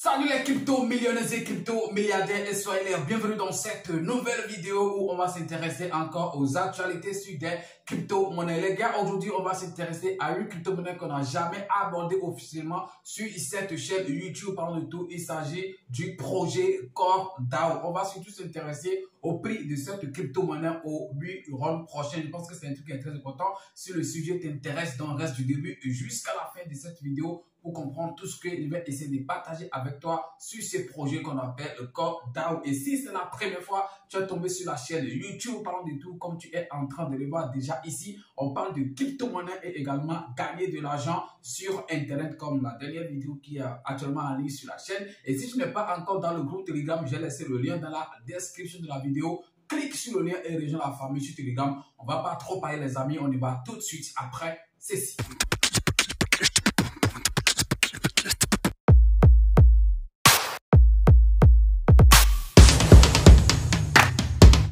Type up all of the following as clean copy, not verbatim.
Salut les crypto-millionnaires et crypto-milliardaires et soyez les bienvenus dans cette nouvelle vidéo où on va s'intéresser encore aux actualités sur des crypto-monnaies. Les gars, aujourd'hui, on va s'intéresser à une crypto-monnaie qu'on n'a jamais abordée officiellement sur cette chaîne YouTube. Parlons de tout, il s'agit du projet CoreDAO. On va surtout s'intéresser au prix de cette crypto-monnaie au bull prochain. Je pense que c'est un truc qui est très important. Si le sujet t'intéresse, donc reste du début jusqu'à la fin de cette vidéo pour comprendre tout ce que je vais essayer de partager avec toi sur ce projet qu'on appelle CoreDAO. Et si c'est la première fois que tu es tombé sur la chaîne YouTube, parlons de tout, comme tu es en train de le voir déjà ici, on parle de crypto-monnaie et également gagner de l'argent sur Internet comme la dernière vidéo qui est actuellement en ligne sur la chaîne. Et si tu n'es pas encore dans le groupe Telegram, j'ai laissé le lien dans la description de la vidéo. Clique sur le lien et rejoins la famille sur Telegram. On ne va pas trop parler les amis, on y va tout de suite après ceci.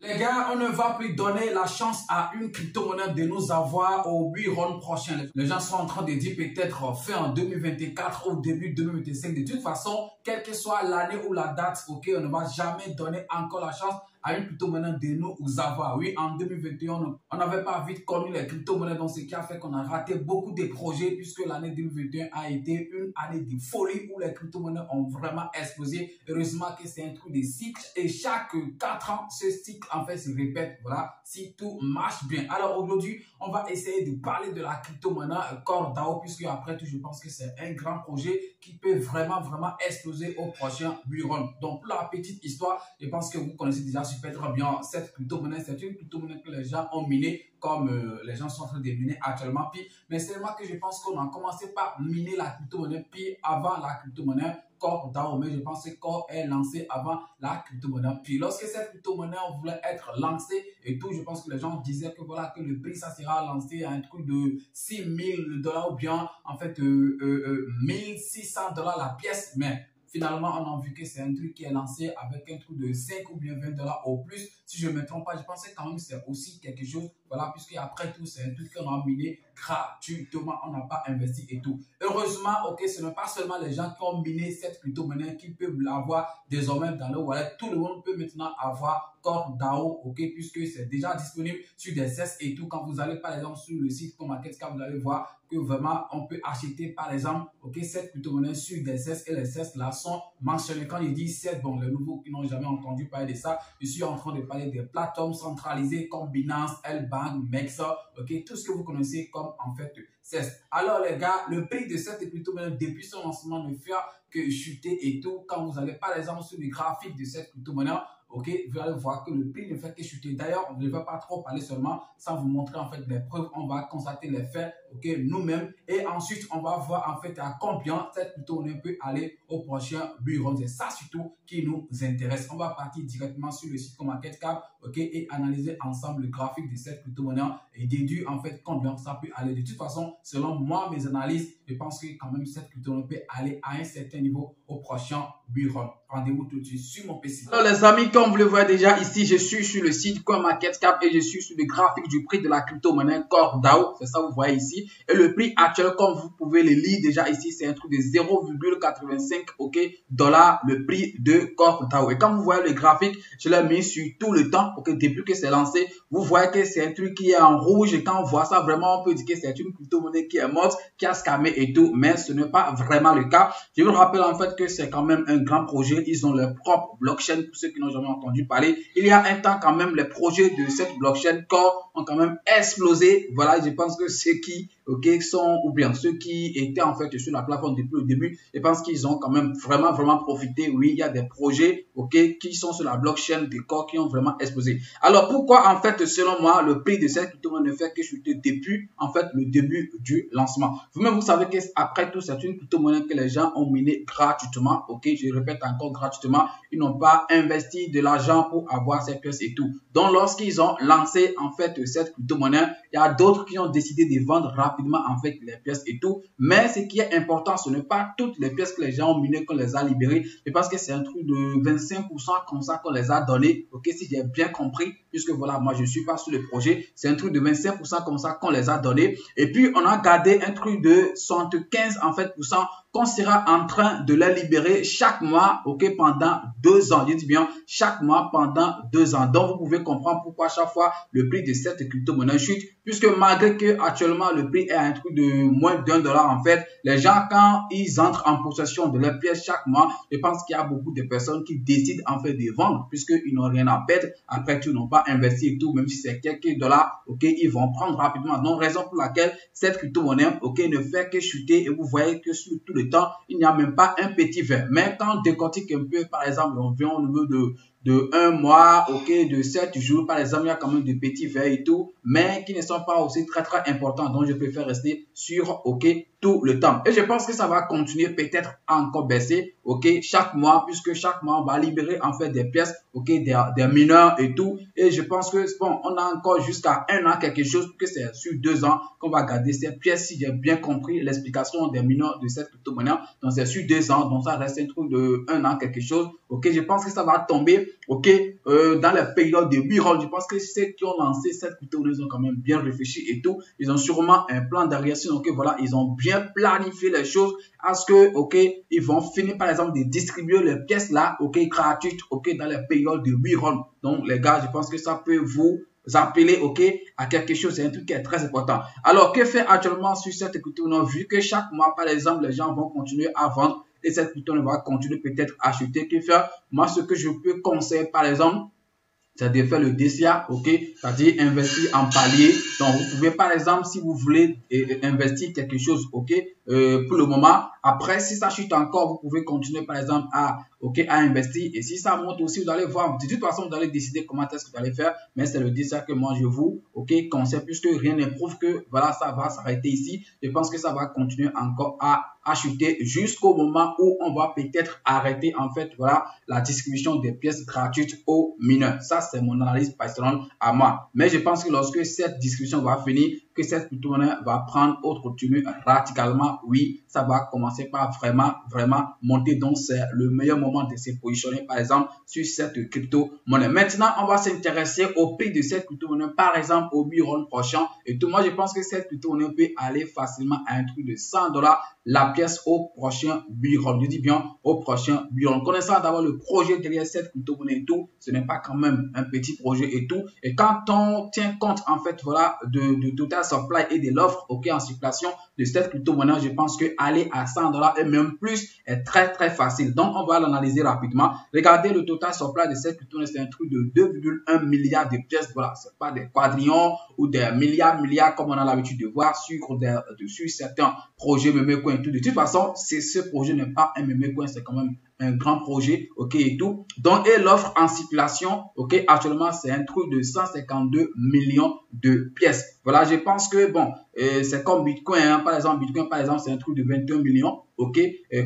Les gars, on ne va plus donner la chance à une crypto-monnaie de nous avoir au bull prochain. Les gens sont en train de dire peut-être fin en 2024 ou début 2025. De toute façon, quelle que soit l'année ou la date, ok, on ne va jamais donner encore la chance à une crypto-monnaie de nous avoir. Oui, en 2021, on n'avait pas vite connu les crypto-monnaies, donc ce qui a fait qu'on a raté beaucoup de projets puisque l'année 2021 a été une année de folie où les crypto-monnaies ont vraiment explosé. Heureusement que c'est un truc de cycle et chaque 4 ans, ce cycle en fait se répète. Voilà, si tout marche bien. Alors aujourd'hui, on va essayer de parler de la crypto-monnaie CoreDAO puisque après tout, je pense que c'est un grand projet qui peut vraiment exploser au prochain bull run. Donc pour la petite histoire, je pense que vous connaissez déjà super bien cette crypto-monnaie. C'est une crypto-monnaie que les gens ont minée comme les gens sont en train de miner actuellement. Puis, mais c'est moi que je pense qu'on a commencé par miner la crypto-monnaie puis avant la crypto-monnaie CoreDAO, mais je pense que Core est lancé avant la crypto-monnaie. Puis lorsque cette crypto-monnaie voulait être lancée et tout, je pense que les gens disaient que voilà que le prix ça sera lancé à un truc de $6 000 ou bien en fait $1 600 la pièce, mais finalement, on a vu que c'est un truc qui est lancé avec un truc de 5 ou bien $20 au plus. Si je ne me trompe pas, je pensais quand même que c'est aussi quelque chose. Voilà, puisque après tout, c'est un truc qu'on a miné gratuitement. On n'a pas investi et tout. Heureusement, ok, ce n'est pas seulement les gens qui ont miné cette crypto-monnaie qui peuvent l'avoir désormais dans leur wallet. Tout le monde peut maintenant avoir CoreDAO, ok, puisque c'est déjà disponible sur des CES et tout. Quand vous allez par exemple sur le site comme MarketCap, vous allez voir que vraiment on peut acheter par exemple, ok, cette crypto-monnaie sur des CES et les CES là sont mentionnés. Quand il dit CES, bon, les nouveaux qui n'ont jamais entendu parler de ça, je suis en train de parler des plateformes centralisées comme Binance, L-Bank, Mexa, ok, tout ce que vous connaissez comme en fait CES. Alors les gars, le prix de cette crypto-monnaie depuis son lancement ne fait que chuter et tout. Quand vous allez par exemple sur le graphique de cette crypto-monnaie, ok, vous allez voir que le prix ne fait que chuter. D'ailleurs, on ne va pas trop parler seulement sans vous montrer en fait les preuves. On va constater les faits, ok, nous-mêmes. Et ensuite, on va voir en fait à combien cette crypto-monnaie peut aller au prochain bull run. C'est ça surtout qui nous intéresse. On va partir directement sur le site comme MarketCap, ok, et analyser ensemble le graphique de cette crypto-monnaie et déduire en fait combien ça peut aller. De toute façon, selon moi, mes analyses, je pense que quand même cette crypto-monnaie peut aller à un certain niveau au prochain bull run. Rendez-vous tout de suite sur mon PC. Alors les amis, comme vous le voyez déjà ici, je suis sur le site CoinMarketCap et je suis sur le graphique du prix de la crypto-monnaie CoreDAO. C'est ça vous voyez ici. Et le prix actuel, comme vous pouvez le lire déjà ici, c'est un truc de 0,85 ok, dollars le prix de CoreDAO. Et quand vous voyez le graphique, je l'ai mis sur tout le temps, ok, depuis que c'est lancé. Vous voyez que c'est un truc qui est en rouge et quand on voit ça, vraiment, on peut dire que c'est une crypto-monnaie qui est morte, qui a scamé et tout. Mais ce n'est pas vraiment le cas. Je vous rappelle en fait que c'est quand même un grand projet. Ils ont leur propre blockchain pour ceux qui n'ont jamais entendu parler. Il y a un temps quand même, les projets de cette blockchain Core ont quand même explosé. Voilà, je pense que ceux qui sont, ou bien ceux qui étaient en fait sur la plateforme depuis le début, je pense qu'ils ont quand même vraiment profité. Oui, il y a des projets, ok, qui sont sur la blockchain de Core qui ont vraiment explosé. Alors pourquoi en fait, selon moi, le prix de cette crypto-monnaie ne fait que chuter depuis en fait le début du lancement. Vous-même, vous savez qu'après tout, c'est une crypto-monnaie que les gens ont minée gratuitement, ok, je répète encore gratuitement. Ils n'ont pas investi de l'argent pour avoir ces pièces et tout. Donc lorsqu'ils ont lancé en fait cette crypto-monnaie, il y a d'autres qui ont décidé de vendre rapidement en fait les pièces et tout. Mais ce qui est important, ce n'est pas toutes les pièces que les gens ont minées qu'on les a libérées. C'est parce que c'est un truc de 25% comme ça qu'on les a donné. Ok, si j'ai bien compris, puisque voilà, moi je suis pas sur le projet, c'est un truc de 25% comme ça qu'on les a donné. Et puis on a gardé un truc de 75 en fait % qu'on sera en train de les libérer chaque mois, ok, pendant 2 ans. Je dis bien chaque mois pendant 2 ans. Donc, vous pouvez comprendre pourquoi chaque fois le prix de cette crypto-monnaie chute, puisque malgré que actuellement le prix est à un truc de moins d'$1 en fait, les gens quand ils entrent en possession de leurs pièces chaque mois, je pense qu'il y a beaucoup de personnes qui décident en fait de vendre, puisqu'ils n'ont rien à perdre. Après tout, ils n'ont pas investi et tout, même si c'est quelques dollars, ok, ils vont prendre rapidement. Donc, raison pour laquelle cette crypto-monnaie, ok, ne fait que chuter et vous voyez que sur tout le temps, il n'y a même pas un petit vert. Mais quand on décortique un peu, par exemple, on vient au niveau de 1 mois, ok, de 7 jours, par exemple, il y a quand même des petits verts et tout, mais qui ne sont pas aussi très importants. Donc, je préfère rester sur, ok, tout le temps. Et je pense que ça va continuer peut-être à encore baisser, ok, chaque mois, puisque chaque mois, on va libérer en fait des pièces, ok, des mineurs et tout. Et je pense que, bon, on a encore jusqu'à 1 an quelque chose, que c'est sur 2 ans qu'on va garder ces pièces, si j'ai bien compris l'explication des mineurs de cette crypto-monnaie. Donc, c'est sur 2 ans, donc ça reste un truc de 1 an quelque chose, ok. Je pense que ça va tomber, ok, dans la période de reroll. Je pense que ceux qui ont lancé cette crypto-monnaie, ils ont quand même bien réfléchi et tout. Ils ont sûrement un plan d'arrière, donc voilà, ils ont bien planifié les choses à ce que, ok, ils vont finir par exemple de distribuer les pièces là, ok, gratuites, ok, dans la période de reroll. Donc les gars, je pense que ça peut vous appeler, ok, à quelque chose. C'est un truc qui est très important. Alors, que fait actuellement sur cette crypto-monnaie? Vu que chaque mois, par exemple, les gens vont continuer à vendre et cette crypto-monnaie va continuer peut-être à acheter. Que faire? Moi, ce que je peux conseiller, par exemple, c'est de faire le DCA, ok, c'est-à-dire investir en palier. Donc, vous pouvez, par exemple, si vous voulez investir quelque chose, ok, pour le moment. Après, si ça chute encore, vous pouvez continuer, par exemple, à investir. Et si ça monte aussi, vous allez voir. De toute façon, vous allez décider comment est-ce que vous allez faire. Mais c'est le DCA que moi, je vous, conseille, puisque rien ne prouve que, voilà, ça va s'arrêter ici. Je pense que ça va continuer encore à chuter jusqu'au moment où on va peut-être arrêter, en fait, voilà, la distribution des pièces gratuites aux mineurs. Ça, c'est mon analyse personnelle à moi. Mais je pense que lorsque cette discussion va finir, que cette crypto-monnaie va prendre autre tenue radicalement, oui, ça va commencer par vraiment monter. Donc, c'est le meilleur moment de se positionner, par exemple, sur cette crypto-monnaie. Maintenant, on va s'intéresser au prix de cette crypto-monnaie, par exemple, au bull prochain. Et tout, moi, je pense que cette crypto-monnaie peut aller facilement à un truc de $100 la pièce au prochain bull. Je dis bien au prochain bull. Connaissant d'abord le projet derrière cette crypto-monnaie et tout, ce n'est pas quand même un petit projet et tout. Et quand on tient compte, en fait, voilà, de total supply et de l'offre, ok, en circulation de cette crypto-monnaie, je pense que aller à $100 et même plus est très facile. Donc, on va l'analyser rapidement. Regardez le total supply de cette crypto-monnaie, c'est un truc de 2,1 milliards de pièces. Voilà, c'est pas des quadrillions ou des milliards comme on a l'habitude de voir sur certains projets meme coin. De toute façon, ce projet n'est pas un meme coin, c'est quand même un grand projet, ok, et tout. Donc, et l'offre en circulation, ok, actuellement, c'est un truc de 152 millions de pièces. Voilà, je pense que, bon, c'est comme Bitcoin, hein. Par exemple, Bitcoin, par exemple, c'est un truc de 21 millions, ok,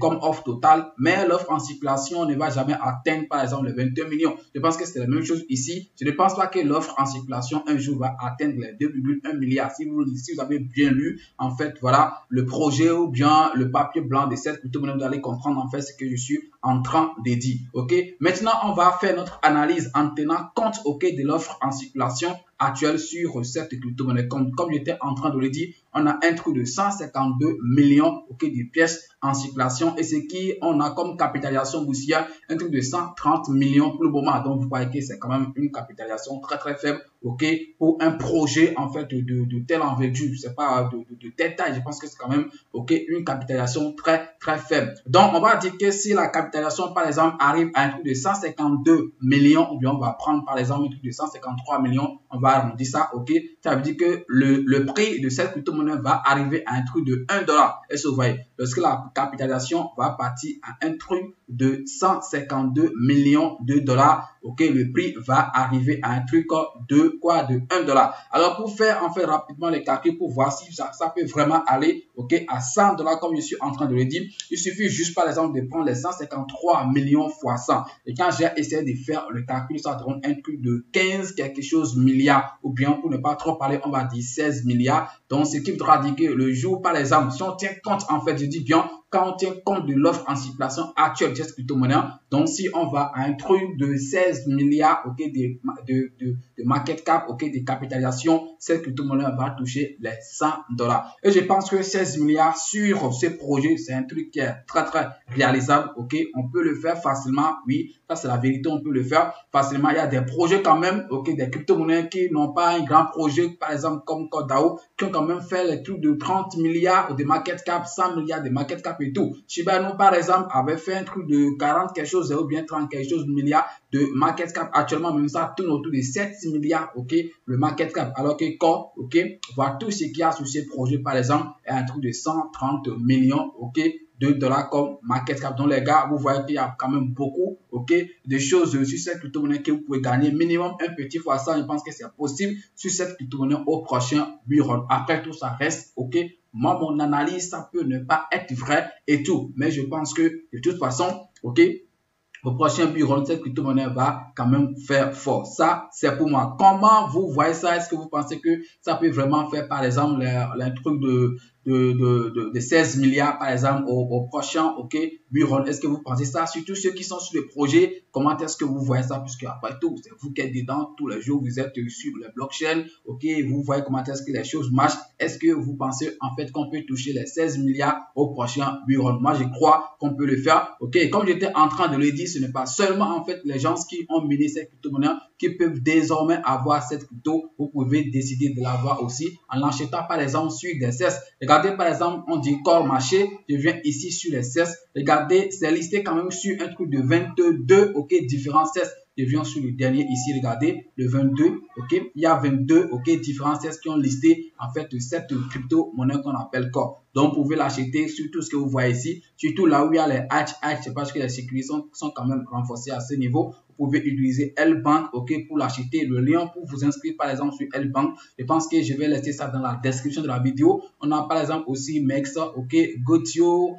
comme offre totale, mais l'offre en circulation ne va jamais atteindre, par exemple, les 21 millions. Je pense que c'est la même chose ici. Je ne pense pas que l'offre en circulation un jour va atteindre les 2,1 milliards. Si vous avez bien lu, en fait, voilà, le projet ou bien le papier blanc de cette crypto-monnaie, vous allez comprendre, en fait, ce que je suis en train de dire, ok. Maintenant, on va faire notre analyse en tenant compte, ok, de l'offre en circulation actuelle sur cette crypto-monnaie. Comme j'étais en train de le dire, on a un truc de 152 millions, ok, de pièces en circulation et ce qui on a comme capitalisation boursière un truc de 130 millions pour le moment. Donc, vous voyez que c'est quand même une capitalisation très faible, ok, pour un projet en fait de telle envergure. C'est pas de telle taille. Je pense que c'est quand même, ok, une capitalisation très faible. Donc, on va dire que si la capitalisation, par exemple, arrive à un truc de 152 millions, ou bien on va prendre, par exemple, un truc de 153 millions, on va arrondir ça, ok. Ça veut dire que le prix de cette crypto-monnaie va arriver à un truc de $1. Est-ce que vous voyez? Lorsque la capitalisation va partir à un truc de 152 millions de dollars, ok, le prix va arriver à un truc de quoi? De $1. Alors, pour faire en fait rapidement les calculs pour voir si ça peut vraiment aller, ok, à $100 comme je suis en train de le dire, il suffit juste par exemple de prendre les 153 millions fois 100. Et quand j'ai essayé de faire le calcul, ça donne un truc de 15 quelque chose milliards, ou bien pour ne pas trop parler, on va dire 16 milliards. Donc, ce qui voudra dire que le jour, par exemple, si on tient compte, en fait, je dis bien quand on tient compte de l'offre en circulation actuelle de cette crypto-monnaie, donc si on va à un truc de 16 milliards, ok, de market cap, ok, de capitalisation, cette crypto-monnaie va toucher les $100. Et je pense que 16 milliards sur ces projets, c'est un truc qui est très réalisable, ok, on peut le faire facilement, oui, ça c'est la vérité, on peut le faire facilement. Il y a des projets quand même, ok, des crypto-monnaies qui n'ont pas un grand projet, par exemple comme CodeDAO, qui ont quand même fait les trucs de 30 milliards de market cap, 100 milliards de market cap et tout. Shiba Inu, par exemple, avait fait un truc de 40 quelque chose ou bien 30 quelque chose de milliards de market cap. Actuellement, même ça tourne autour de 7 milliards, ok, le market cap. Alors que Core, ok, voir tout ce qu'il y a sur ces projets, par exemple, est un truc de 130 millions, ok, de dollars comme market cap. Donc les gars, vous voyez qu'il y a quand même beaucoup, ok, de choses sur cette crypto-monnaie que vous pouvez gagner minimum un petit fois ça. Je pense que c'est possible sur cette crypto-monnaie au prochain bureau. Après tout ça reste, ok, moi mon analyse ça peut ne pas être vrai et tout, mais je pense que de toute façon, ok, au prochain bureau, cette crypto-monnaie va quand même faire fort. Ça, c'est pour moi. Comment vous voyez ça? Est-ce que vous pensez que ça peut vraiment faire, par exemple, un truc de 16 milliards, par exemple, au prochain, ok, bureau? Est-ce que vous pensez ça? Surtout ceux qui sont sur le projet, comment est-ce que vous voyez ça? Puisque après tout, c'est vous qui êtes dedans tous les jours, vous êtes sur le blockchain, ok, vous voyez comment est-ce que les choses marchent. Est-ce que vous pensez en fait qu'on peut toucher les 16 milliards au prochain bureau? Moi, je crois qu'on peut le faire, ok. Comme j'étais en train de le dire, ce n'est pas seulement en fait les gens qui ont miné cette crypto-monnaie qui peuvent désormais avoir cette crypto. Vous pouvez décider de l'avoir aussi en l'achetant par exemple sur des CES. Regardez par exemple, on dit Core Marché. Je viens ici sur les CES. Regardez, c'est listé quand même sur un truc de 22, ok, différents CES. Je viens sur le dernier ici, regardez, le 22, ok, il y a 22, ok, différents CES qui ont listé en fait cette crypto-monnaie qu'on appelle Core. Donc, vous pouvez l'acheter sur tout ce que vous voyez ici, surtout là où il y a les hatch, c'est parce que les sécurités sont quand même renforcées à ce niveau. Vous pouvez utiliser L-Bank, ok, pour l'acheter. Le lien pour vous inscrire, par exemple, sur L-Bank. Je pense que je vais laisser ça dans la description de la vidéo. On a, par exemple, aussi Mex, ok, Gotio,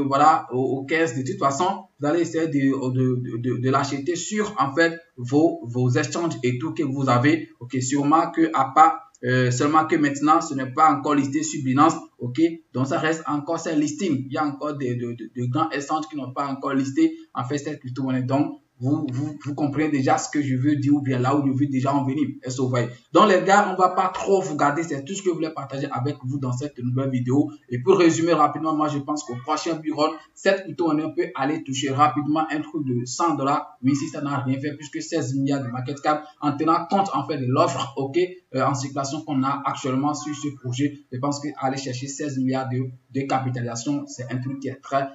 voilà, aux caisses. De toute façon, vous allez essayer de l'acheter sur, en fait, vos échanges et tout que vous avez. Ok, sûrement que à part seulement que maintenant, ce n'est pas encore listé sur Binance, ok, donc ça reste encore ces listings. Il y a encore de grands échanges qui n'ont pas encore listé en fait cette crypto-monnaie. Donc, vous comprenez déjà ce que je veux dire ou bien là où je veux déjà en venir. Est-ce que vous voyez? Donc les gars, on va pas trop vous garder, c'est tout ce que je voulais partager avec vous dans cette nouvelle vidéo. Et pour résumer rapidement, moi je pense qu'au prochain bureau, cette crypto-monnaie peut aller toucher rapidement un truc de $100. Oui, si ça n'a rien fait, puisque 16 milliards de market cap, en tenant compte en fait de l'offre, ok, en circulation qu'on a actuellement sur ce projet, je pense qu'aller chercher 16 milliards de capitalisation, c'est un truc qui est très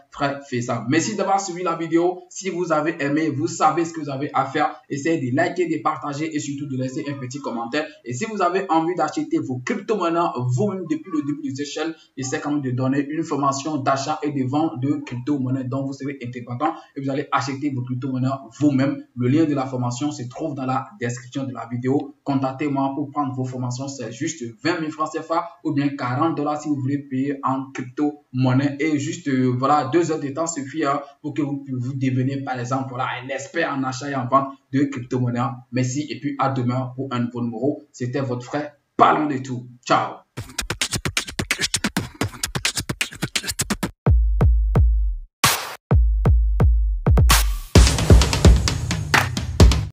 faisable. Merci d'avoir suivi la vidéo. Si vous avez aimé, vous savez ce que vous avez à faire. Essayez de liker, de partager et surtout de laisser un petit commentaire. Et si vous avez envie d'acheter vos crypto-monnaies vous-même depuis le début de cette chaîne, j'essaie quand même de donner une formation d'achat et de vente de crypto-monnaies dont vous serez indépendant et vous allez acheter vos crypto-monnaies vous-même. Le lien de la formation se trouve dans la description de la vidéo. Contactez-moi pour prendre vos formations. C'est juste 20 000 francs CFA ou bien $40 si vous voulez payer en crypto-monnaie. Et juste, voilà, 2 heures de temps suffit pour que vous deveniez, par exemple, voilà, un expert en achat et en vente de crypto-monnaie. Merci et puis à demain pour un nouveau numéro. C'était votre frère. Parlons de tout. Ciao.